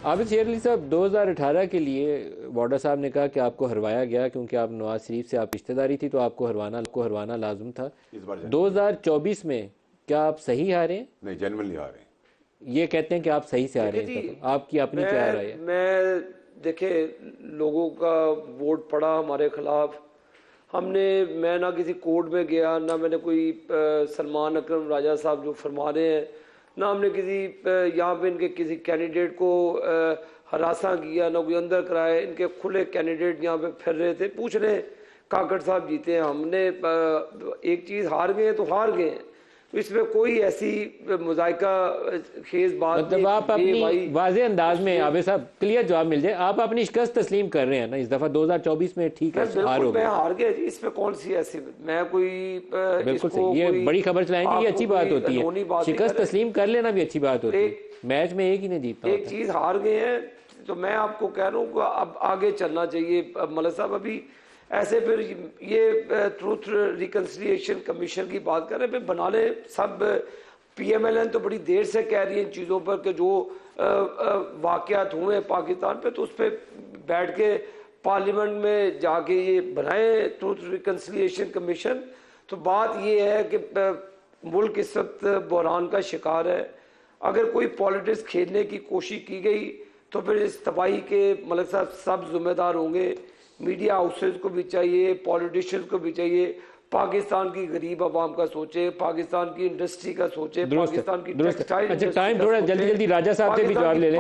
आबिद शेर अली साहब, 2018 के लिए वाडा साहब ने कहा कि आपको हरवाया गया क्योंकि आप नवाज शरीफ से आप रिश्तेदारी थी, तो आपको हरवाना लाजुम था। इस बार 2024 में क्या आप सही हारे हैं? नहीं, जेन्युइनली आ रहे हैं। ये कहते हैं कि आप सही से आ रहे देखिए हैं, जी, तो आपकी अपनी क्या राय है? मैं देखिए, लोगों का वोट पड़ा हमारे खिलाफ। मैं ना किसी कोर्ट में गया, ना मैंने कोई सलमान अकरम राजा साहब जो फरमा रहे हैं, ना हमने किसी यहाँ पे इनके किसी कैंडिडेट को हरासा किया, ना कोई अंदर कराए। इनके खुले कैंडिडेट यहाँ पे फिर रहे थे, पूछ रहे काकड़ साहब जीते हैं। हमने एक चीज़ हार गए तो हार गए हैं, तो इसमें कोई ऐसी मुजायका खेज बात मतलब नहीं। आप अपनी वाजे अंदाज में आबिद साहब क्लियर जवाब मिल जाए, आप अपनी शिकस्त तस्लीम कर रहे हैं ना इस दफा 2024 में? ठीक है, हार हो गई, मैं हार गया जी, इसमें कौन सी ऐसी, मैं कोई बिल्कुल सही, ये बड़ी खबर चलाएंगे, ये अच्छी बात होती है। शिकस्त तस्लीम कर लेना भी अच्छी बात होती है, मैच में एक ही नहीं जीतता। एक चीज हार गए हैं, तो मैं आपको कह रहा हूँ अब आगे चलना चाहिए। मलिक साहब अभी ऐसे फिर ये ट्रूथ रिकन्सिलिएशन कमीशन की बात कर रहे हैं, फिर बना ले सब। PMLN तो बड़ी देर से कह रही है इन चीज़ों पर कि जो वाक़यात हुए पाकिस्तान पे, तो उस पर बैठ के पार्लियामेंट में जाके ये बनाए ट्रूथ रिकन्सिलिएशन कमीशन। तो बात ये है कि मुल्क इस वक्त बहरान का शिकार है। अगर कोई पॉलिटिक्स खेलने की कोशिश की गई तो फिर इस तबाही के मलिक साहब सब जिम्मेदार होंगे। मीडिया हाउसेज को भी चाहिए, पॉलिटिशियंस को भी चाहिए, पाकिस्तान की गरीब आवाम का सोचे, पाकिस्तान की इंडस्ट्री का सोचे, पाकिस्तान की टेक्सटाइल। अच्छा, टाइम थोड़ा जल्दी राजा साहब से भी जवाब ले लें।